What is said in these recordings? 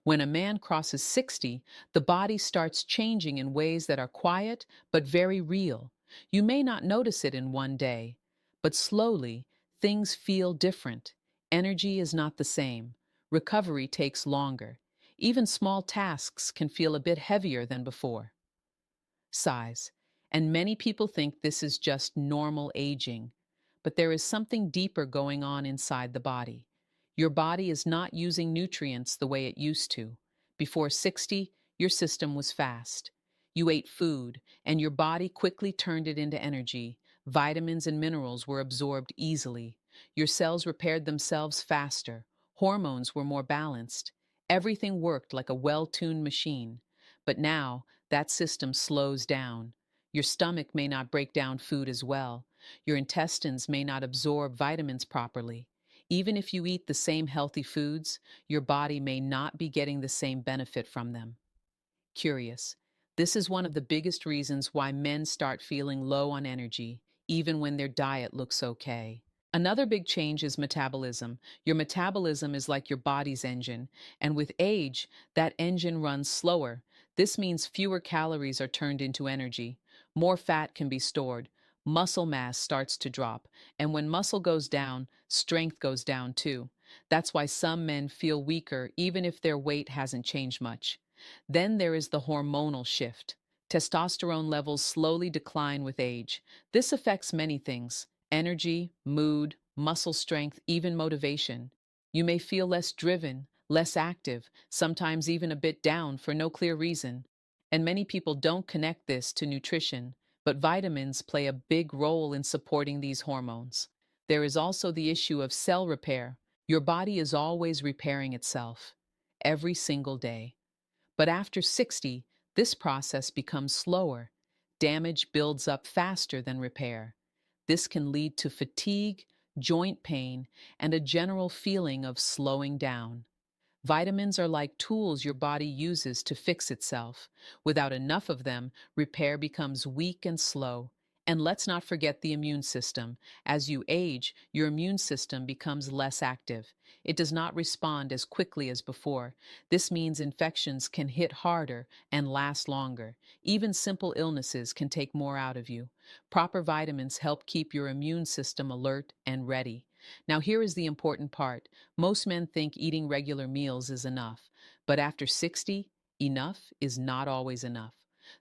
When a man crosses 60, the body starts changing in ways that are quiet but very real. You may not notice it in one day, but slowly things feel different. Energy is not the same. Recovery takes longer. Even small tasks can feel a bit heavier than before. Size. And many people think this is just normal aging, but there is something deeper going on inside the body. Your body is not using nutrients the way it used to. Before 60, your system was fast. You ate food, and your body quickly turned it into energy. Vitamins and minerals were absorbed easily. Your cells repaired themselves faster. Hormones were more balanced. Everything worked like a well-tuned machine. But now, that system slows down. Your stomach may not break down food as well. Your intestines may not absorb vitamins properly. Even if you eat the same healthy foods, your body may not be getting the same benefit from them. Curious. This is one of the biggest reasons why men start feeling low on energy, even when their diet looks okay. Another big change is metabolism. Your metabolism is like your body's engine, and with age, that engine runs slower. This means fewer calories are turned into energy, more fat can be stored, muscle mass starts to drop, and when muscle goes down, strength goes down too. That's why some men feel weaker even if their weight hasn't changed much. Then there is the hormonal shift. Testosterone levels slowly decline with age. This affects many things: energy, mood, muscle strength, even motivation. You may feel less driven, less active, sometimes even a bit down for no clear reason. And many people don't connect this to nutrition, but vitamins play a big role in supporting these hormones. There is also the issue of cell repair. Your body is always repairing itself, every single day. But after 60, this process becomes slower. Damage builds up faster than repair. This can lead to fatigue, joint pain, and a general feeling of slowing down. Vitamins are like tools your body uses to fix itself. Without enough of them, repair becomes weak and slow. And let's not forget the immune system. As you age, your immune system becomes less active. It does not respond as quickly as before. This means infections can hit harder and last longer. Even simple illnesses can take more out of you. Proper vitamins help keep your immune system alert and ready. Now, here is the important part. Most men think eating regular meals is enough, but after 60, enough is not always enough.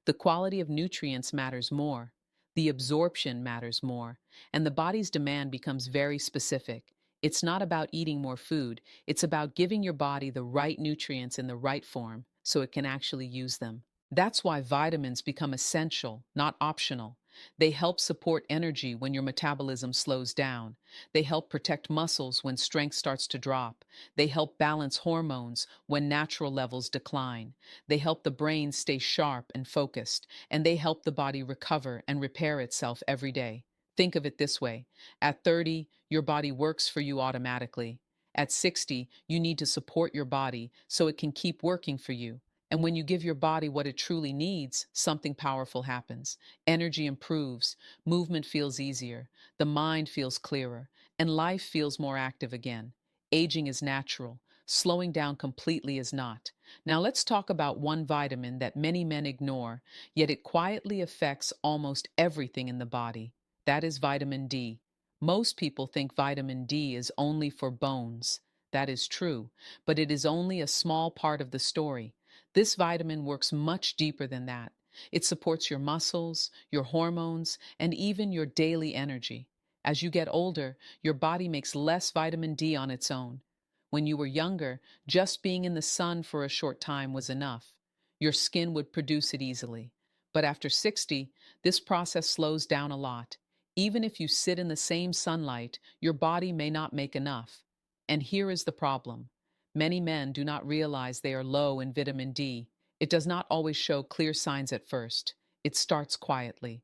The quality of nutrients matters more. The absorption matters more, and the body's demand becomes very specific. It's not about eating more food, it's about giving your body the right nutrients in the right form so it can actually use them. That's why vitamins become essential, not optional. They help support energy when your metabolism slows down. They help protect muscles when strength starts to drop. They help balance hormones when natural levels decline. They help the brain stay sharp and focused, and they help the body recover and repair itself every day. Think of it this way. At 30, your body works for you automatically. At 60, you need to support your body so it can keep working for you. And when you give your body what it truly needs, something powerful happens. Energy improves, movement feels easier, the mind feels clearer, and life feels more active again. Aging is natural. Slowing down completely is not. Now let's talk about one vitamin that many men ignore, yet it quietly affects almost everything in the body. That is vitamin D. Most people think vitamin D is only for bones. That is true, but it is only a small part of the story. This vitamin works much deeper than that. It supports your muscles, your hormones, and even your daily energy. As you get older, your body makes less vitamin D on its own. When you were younger, just being in the sun for a short time was enough. Your skin would produce it easily. But after 60, this process slows down a lot. Even if you sit in the same sunlight, your body may not make enough. And here is the problem. Many men do not realize they are low in vitamin D. It does not always show clear signs at first. It starts quietly.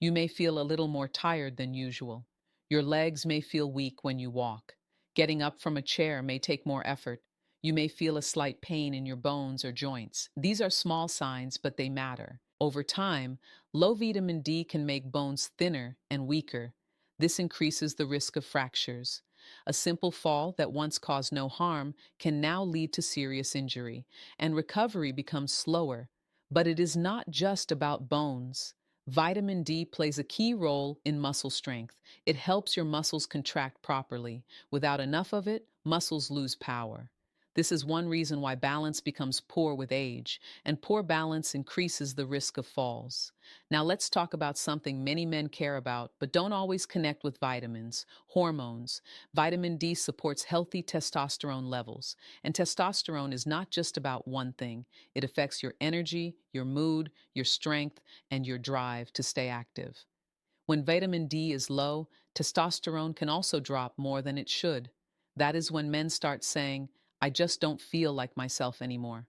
You may feel a little more tired than usual. Your legs may feel weak when you walk. Getting up from a chair may take more effort. You may feel a slight pain in your bones or joints. These are small signs, but they matter. Over time, low vitamin D can make bones thinner and weaker. This increases the risk of fractures. A simple fall that once caused no harm can now lead to serious injury, and recovery becomes slower. But it is not just about bones. Vitamin D plays a key role in muscle strength. It helps your muscles contract properly. Without enough of it, muscles lose power. This is one reason why balance becomes poor with age, and poor balance increases the risk of falls. Now, let's talk about something many men care about but don't always connect with vitamins: hormones. Vitamin D supports healthy testosterone levels, and testosterone is not just about one thing. It affects your energy, your mood, your strength, and your drive to stay active. When vitamin D is low, testosterone can also drop more than it should. That is when men start saying, I just don't feel like myself anymore.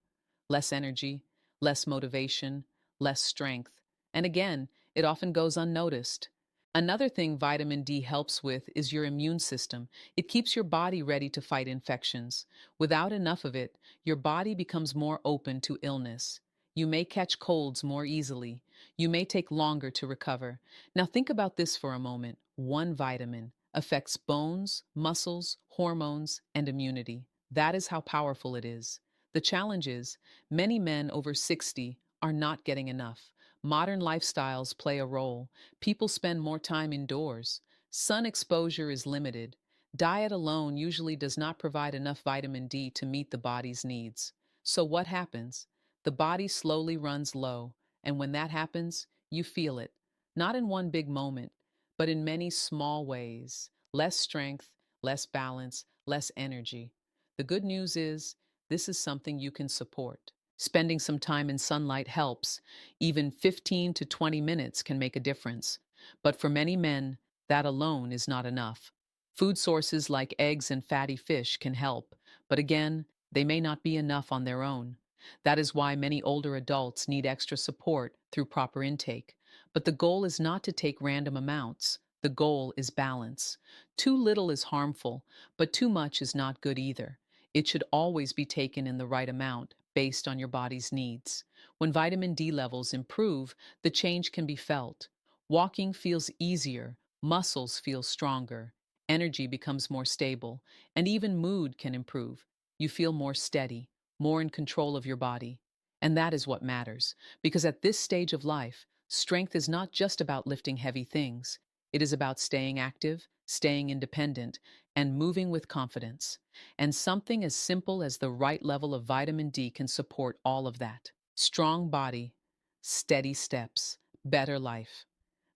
Less energy, less motivation, less strength. And again, it often goes unnoticed. Another thing vitamin D helps with is your immune system. It keeps your body ready to fight infections. Without enough of it, your body becomes more open to illness. You may catch colds more easily. You may take longer to recover. Now think about this for a moment. One vitamin affects bones, muscles, hormones, and immunity. That is how powerful it is. The challenge is, many men over 60 are not getting enough. Modern lifestyles play a role. People spend more time indoors. Sun exposure is limited. Diet alone usually does not provide enough vitamin D to meet the body's needs. So what happens? The body slowly runs low, and when that happens, you feel it. Not in one big moment, but in many small ways. Less strength, less balance, less energy. The good news is, this is something you can support. Spending some time in sunlight helps. Even 15 to 20 minutes can make a difference. But for many men, that alone is not enough. Food sources like eggs and fatty fish can help, but again, they may not be enough on their own. That is why many older adults need extra support through proper intake. But the goal is not to take random amounts. The goal is balance. Too little is harmful, but too much is not good either. It should always be taken in the right amount based on your body's needs. When vitamin D levels improve, the change can be felt. Walking feels easier, muscles feel stronger, energy becomes more stable, and even mood can improve. You feel more steady, more in control of your body. And that is what matters, because at this stage of life, strength is not just about lifting heavy things. It is about staying active, staying independent, and moving with confidence. And something as simple as the right level of vitamin D can support all of that. Strong body, steady steps, better life.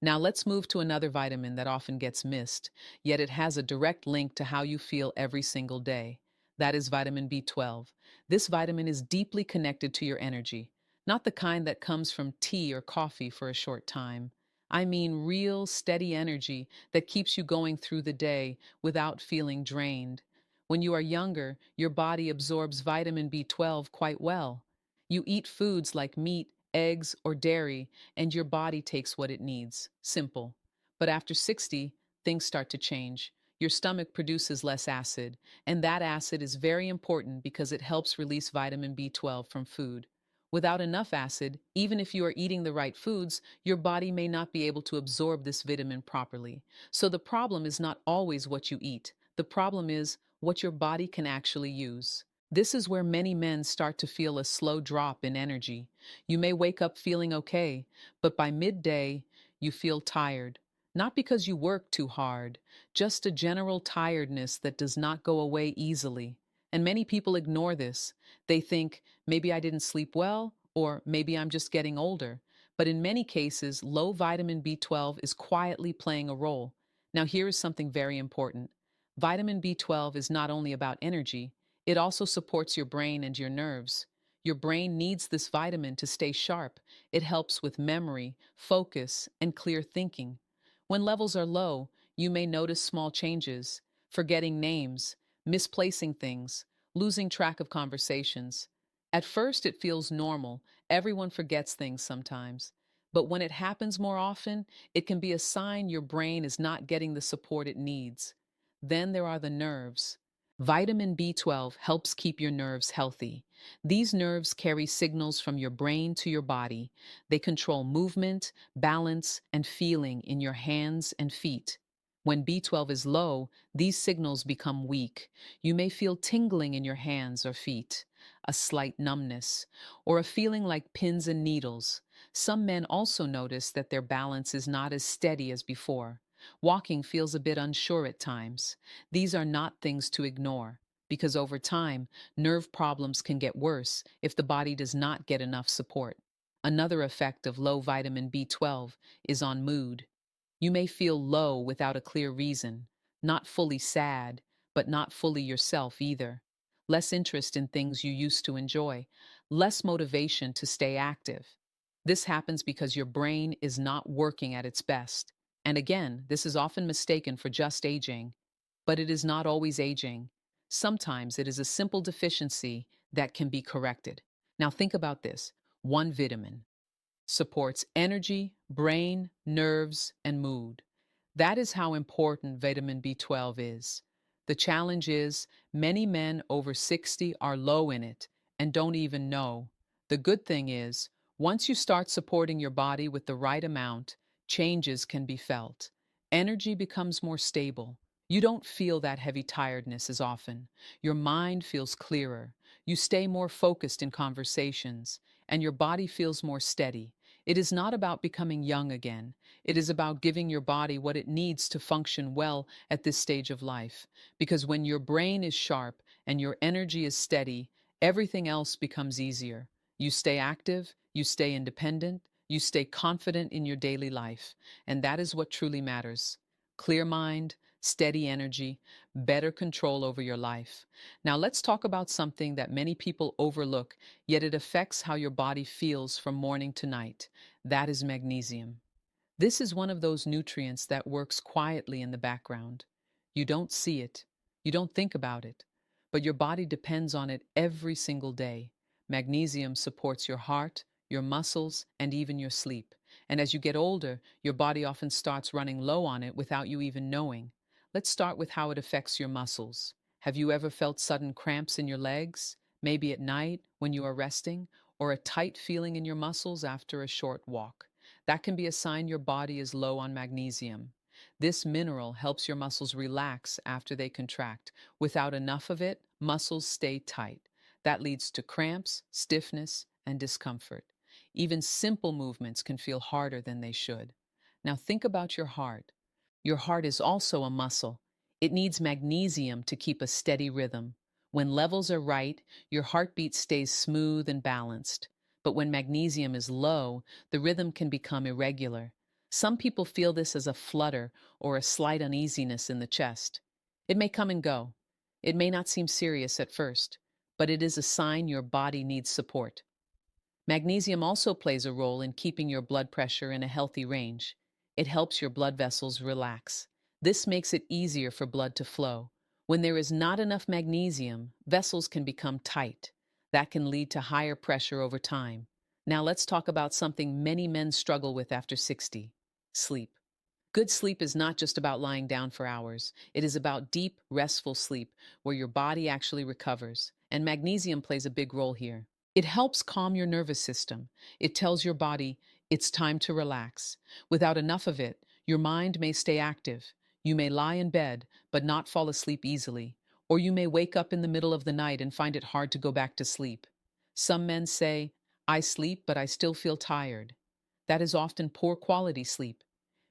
Now let's move to another vitamin that often gets missed, yet it has a direct link to how you feel every single day. That is vitamin B12. This vitamin is deeply connected to your energy, not the kind that comes from tea or coffee for a short time. I mean real, steady energy that keeps you going through the day without feeling drained. When you are younger, your body absorbs vitamin B12 quite well. You eat foods like meat, eggs, or dairy, and your body takes what it needs. Simple. But after 60, things start to change. Your stomach produces less acid, and that acid is very important because it helps release vitamin B12 from food. Without enough acid, even if you are eating the right foods, your body may not be able to absorb this vitamin properly. So the problem is not always what you eat. The problem is what your body can actually use. This is where many men start to feel a slow drop in energy. You may wake up feeling okay, but by midday, you feel tired. Not because you work too hard, just a general tiredness that does not go away easily. And many people ignore this. They think, maybe I didn't sleep well, or maybe I'm just getting older. But in many cases, low vitamin B12 is quietly playing a role. Now, here is something very important. Vitamin B12 is not only about energy, it also supports your brain and your nerves. Your brain needs this vitamin to stay sharp. It helps with memory, focus, and clear thinking. When levels are low, you may notice small changes, forgetting names, misplacing things, losing track of conversations. At first, it feels normal. Everyone forgets things sometimes. But when it happens more often, it can be a sign your brain is not getting the support it needs. Then there are the nerves. Vitamin B12 helps keep your nerves healthy. These nerves carry signals from your brain to your body. They control movement, balance, and feeling in your hands and feet. When B12 is low, these signals become weak. You may feel tingling in your hands or feet, a slight numbness, or a feeling like pins and needles. Some men also notice that their balance is not as steady as before. Walking feels a bit unsure at times. These are not things to ignore, because over time, nerve problems can get worse if the body does not get enough support. Another effect of low vitamin B12 is on mood. You may feel low without a clear reason, not fully sad, but not fully yourself either. Less interest in things you used to enjoy, less motivation to stay active. This happens because your brain is not working at its best. And again, this is often mistaken for just aging, but it is not always aging. Sometimes it is a simple deficiency that can be corrected. Now think about this. One vitamin supports energy, brain, nerves, and mood. That is how important vitamin B12 is. The challenge is many men over 60 are low in it and don't even know. The good thing is, once you start supporting your body with the right amount, changes can be felt. Energy becomes more stable. You don't feel that heavy tiredness as often. Your mind feels clearer. You stay more focused in conversations, and your body feels more steady. It is not about becoming young again. It is about giving your body what it needs to function well at this stage of life. Because when your brain is sharp and your energy is steady, everything else becomes easier. You stay active, you stay independent, you stay confident in your daily life. And that is what truly matters. Clear mind, steady energy, better control over your life. Now let's talk about something that many people overlook, yet it affects how your body feels from morning to night. That is magnesium. This is one of those nutrients that works quietly in the background. You don't see it, you don't think about it, but your body depends on it every single day. Magnesium supports your heart, your muscles, and even your sleep. And as you get older, your body often starts running low on it without you even knowing. Let's start with how it affects your muscles. Have you ever felt sudden cramps in your legs, maybe at night when you are resting, or a tight feeling in your muscles after a short walk? That can be a sign your body is low on magnesium. This mineral helps your muscles relax after they contract. Without enough of it, muscles stay tight. That leads to cramps, stiffness, and discomfort. Even simple movements can feel harder than they should. Now think about your heart. Your heart is also a muscle. It needs magnesium to keep a steady rhythm. When levels are right, your heartbeat stays smooth and balanced. But when magnesium is low, the rhythm can become irregular. Some people feel this as a flutter or a slight uneasiness in the chest. It may come and go. It may not seem serious at first, but it is a sign your body needs support. Magnesium also plays a role in keeping your blood pressure in a healthy range. It helps your blood vessels relax. This makes it easier for blood to flow. When there is not enough magnesium, vessels can become tight. That can lead to higher pressure over time. Now let's talk about something many men struggle with after 60: sleep. Good sleep is not just about lying down for hours. It is about deep, restful sleep where your body actually recovers. And magnesium plays a big role here. It helps calm your nervous system. It tells your body it's time to relax. Without enough of it, your mind may stay active. You may lie in bed, but not fall asleep easily. Or you may wake up in the middle of the night and find it hard to go back to sleep. Some men say, I sleep, but I still feel tired. That is often poor quality sleep.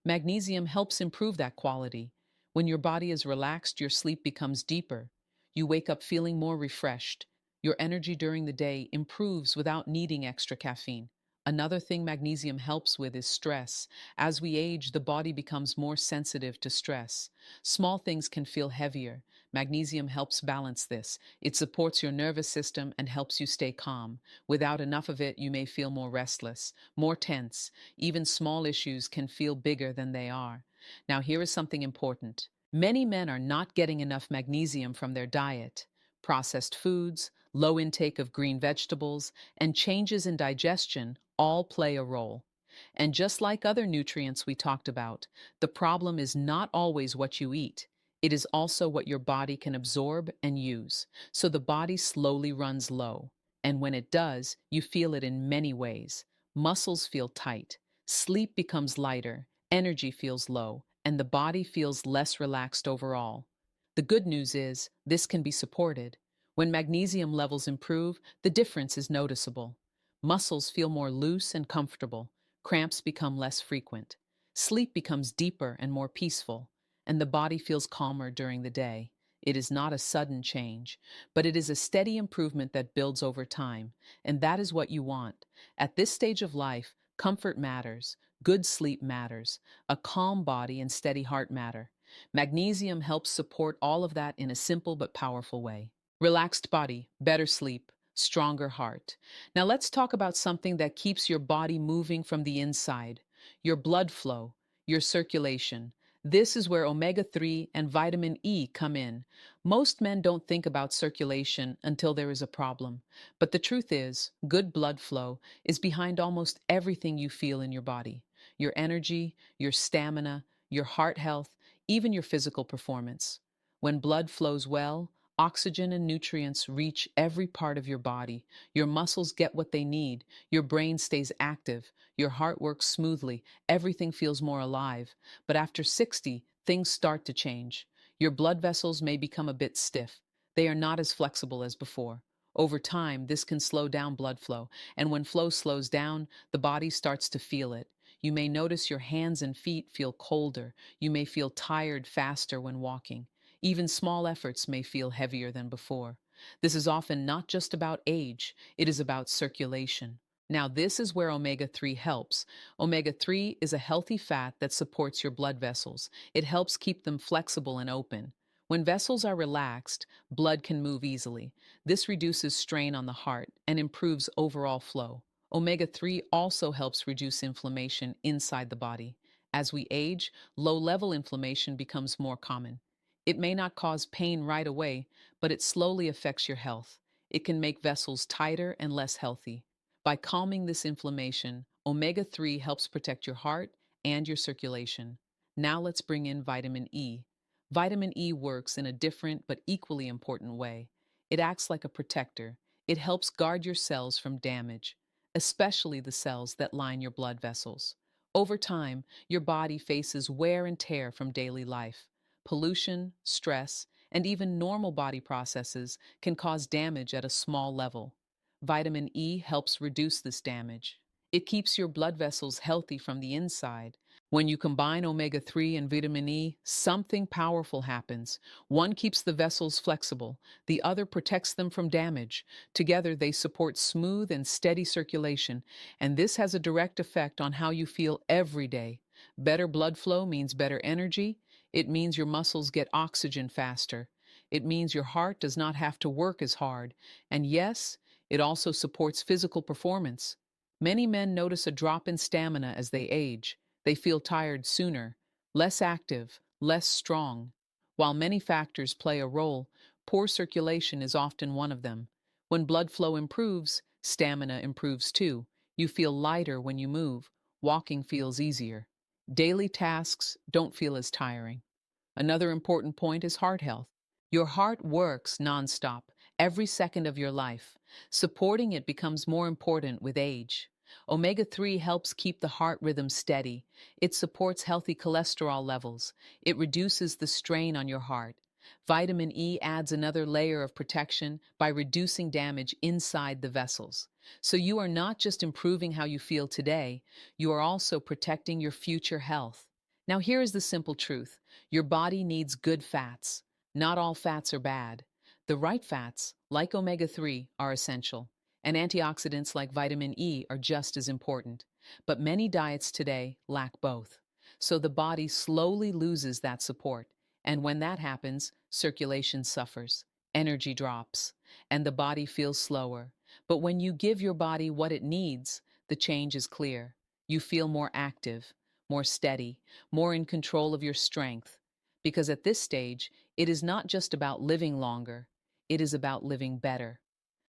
Magnesium helps improve that quality. When your body is relaxed, your sleep becomes deeper. You wake up feeling more refreshed. Your energy during the day improves without needing extra caffeine. Another thing magnesium helps with is stress. As we age, the body becomes more sensitive to stress. Small things can feel heavier. Magnesium helps balance this. It supports your nervous system and helps you stay calm. Without enough of it, you may feel more restless, more tense. Even small issues can feel bigger than they are. Now, here is something important. Many men are not getting enough magnesium from their diet. Processed foods, low intake of green vegetables, and changes in digestion all play a role. And just like other nutrients we talked about, the problem is not always what you eat. It is also what your body can absorb and use. So the body slowly runs low. And when it does, you feel it in many ways. Muscles feel tight, sleep becomes lighter, energy feels low, and the body feels less relaxed overall. The good news is this can be supported. When magnesium levels improve, the difference is noticeable. Muscles feel more loose and comfortable, cramps become less frequent, sleep becomes deeper and more peaceful, and the body feels calmer during the day. It is not a sudden change, but it is a steady improvement that builds over time, and that is what you want. At this stage of life, comfort matters, good sleep matters, a calm body and steady heart matter. Magnesium helps support all of that in a simple but powerful way. Relaxed body, better sleep, stronger heart. Now let's talk about something that keeps your body moving from the inside, your blood flow, your circulation. This is where omega-3 and vitamin E come in. Most men don't think about circulation until there is a problem. But the truth is, good blood flow is behind almost everything you feel in your body. Your energy, your stamina, your heart health, even your physical performance. When blood flows well, oxygen and nutrients reach every part of your body. Your muscles get what they need. Your brain stays active. Your heart works smoothly. Everything feels more alive. But after 60, things start to change. Your blood vessels may become a bit stiff. They are not as flexible as before. Over time, this can slow down blood flow, and when flow slows down, the body starts to feel it. You may notice your hands and feet feel colder. You may feel tired faster when walking. Even small efforts may feel heavier than before. This is often not just about age, it is about circulation. Now, this is where omega-3 helps. Omega-3 is a healthy fat that supports your blood vessels. It helps keep them flexible and open. When vessels are relaxed, blood can move easily. This reduces strain on the heart and improves overall flow. Omega-3 also helps reduce inflammation inside the body. As we age, low-level inflammation becomes more common. It may not cause pain right away, but it slowly affects your health. It can make vessels tighter and less healthy. By calming this inflammation, omega-3 helps protect your heart and your circulation. Now let's bring in vitamin E. Vitamin E works in a different but equally important way. It acts like a protector. It helps guard your cells from damage, especially the cells that line your blood vessels. Over time, your body faces wear and tear from daily life. Pollution, stress, and even normal body processes can cause damage at a small level. Vitamin E helps reduce this damage. It keeps your blood vessels healthy from the inside. When you combine omega-3 and vitamin E, something powerful happens. One keeps the vessels flexible, the other protects them from damage. Together, they support smooth and steady circulation, and this has a direct effect on how you feel every day. Better blood flow means better energy. It means your muscles get oxygen faster. It means your heart does not have to work as hard. And yes, it also supports physical performance. Many men notice a drop in stamina as they age. They feel tired sooner, less active, less strong. While many factors play a role, poor circulation is often one of them. When blood flow improves, stamina improves too. You feel lighter when you move. Walking feels easier. Daily tasks don't feel as tiring. Another important point is heart health. Your heart works nonstop, every second of your life. Supporting it becomes more important with age. Omega-3 helps keep the heart rhythm steady. It supports healthy cholesterol levels. It reduces the strain on your heart. Vitamin E adds another layer of protection by reducing damage inside the vessels. So you are not just improving how you feel today, you are also protecting your future health. Now here is the simple truth. Your body needs good fats. Not all fats are bad. The right fats, like omega-3, are essential, and antioxidants like vitamin E are just as important. But many diets today lack both. So the body slowly loses that support. And when that happens, circulation suffers, energy drops, and the body feels slower. But when you give your body what it needs, the change is clear. You feel more active, more steady, more in control of your strength. Because at this stage, it is not just about living longer, it is about living better.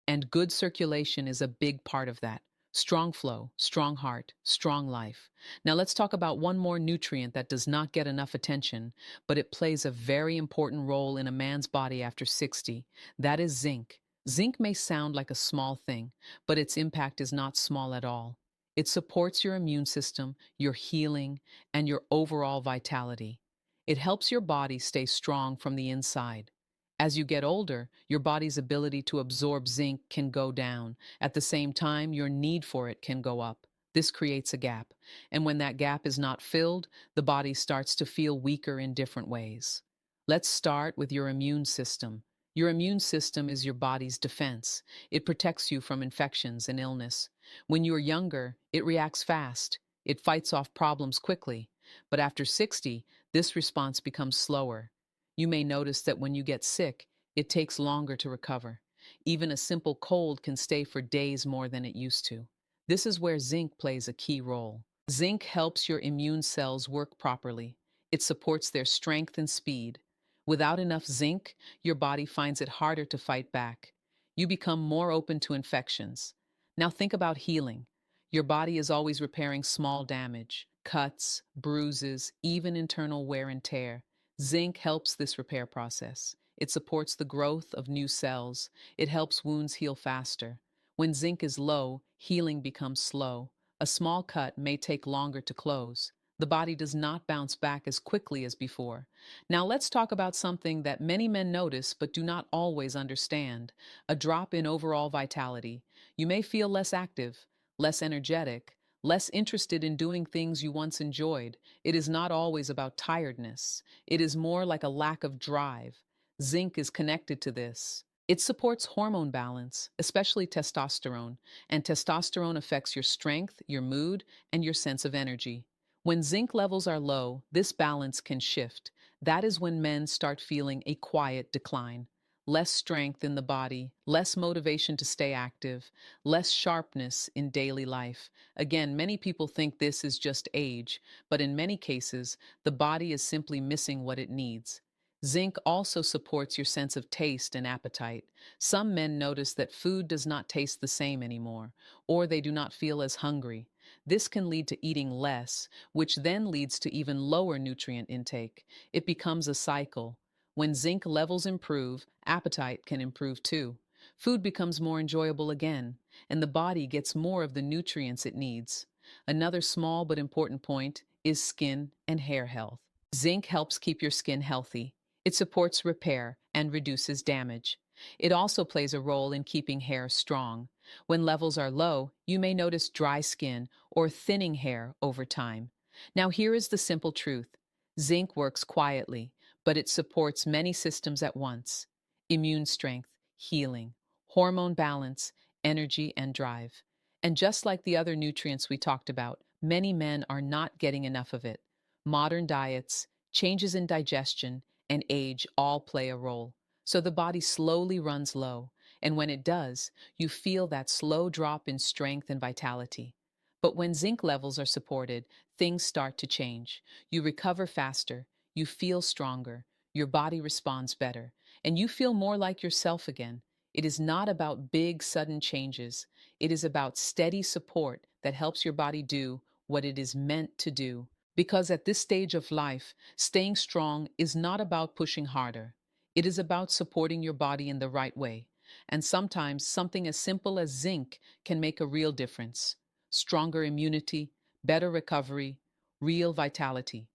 And good circulation is a big part of that. Strong flow, strong heart, strong life. Now let's talk about one more nutrient that does not get enough attention, but it plays a very important role in a man's body after 60. That is zinc. Zinc may sound like a small thing, but its impact is not small at all. It supports your immune system, your healing, and your overall vitality. It helps your body stay strong from the inside. As you get older, your body's ability to absorb zinc can go down. At the same time, your need for it can go up. This creates a gap. And when that gap is not filled, the body starts to feel weaker in different ways. Let's start with your immune system. Your immune system is your body's defense. It protects you from infections and illness. When you're younger, it reacts fast. It fights off problems quickly. But after 60, this response becomes slower. You may notice that when you get sick, it takes longer to recover. Even a simple cold can stay for days more than it used to. This is where zinc plays a key role. Zinc helps your immune cells work properly. It supports their strength and speed. Without enough zinc, your body finds it harder to fight back. You become more open to infections. Now think about healing. Your body is always repairing small damage, cuts, bruises, even internal wear and tear. Zinc helps this repair process. It supports the growth of new cells. It helps wounds heal faster. When zinc is low, healing becomes slow. A small cut may take longer to close. The body does not bounce back as quickly as before. Now let's talk about something that many men notice but do not always understand: a drop in overall vitality. You may feel less active, less energetic, less interested in doing things you once enjoyed. It is not always about tiredness. It is more like a lack of drive. Zinc is connected to this. It supports hormone balance, especially testosterone, and testosterone affects your strength, your mood, and your sense of energy. When zinc levels are low, this balance can shift. That is when men start feeling a quiet decline. Less strength in the body, less motivation to stay active, less sharpness in daily life. Again, many people think this is just age, but in many cases, the body is simply missing what it needs. Zinc also supports your sense of taste and appetite. Some men notice that food does not taste the same anymore, or they do not feel as hungry. This can lead to eating less, which then leads to even lower nutrient intake. It becomes a cycle. When zinc levels improve, appetite can improve too. Food becomes more enjoyable again, and the body gets more of the nutrients it needs. Another small but important point is skin and hair health. Zinc helps keep your skin healthy. It supports repair and reduces damage. It also plays a role in keeping hair strong. When levels are low, you may notice dry skin or thinning hair over time. Now, here is the simple truth: zinc works quietly, but it supports many systems at once: immune strength, healing, hormone balance, energy, and drive. And just like the other nutrients we talked about, many men are not getting enough of it. Modern diets, changes in digestion, and age all play a role. So the body slowly runs low, and when it does, you feel that slow drop in strength and vitality. But when zinc levels are supported, things start to change. You recover faster, you feel stronger, your body responds better, and you feel more like yourself again. It is not about big, sudden changes. It is about steady support that helps your body do what it is meant to do. Because at this stage of life, staying strong is not about pushing harder. It is about supporting your body in the right way. And sometimes something as simple as zinc can make a real difference. Stronger immunity, better recovery, real vitality.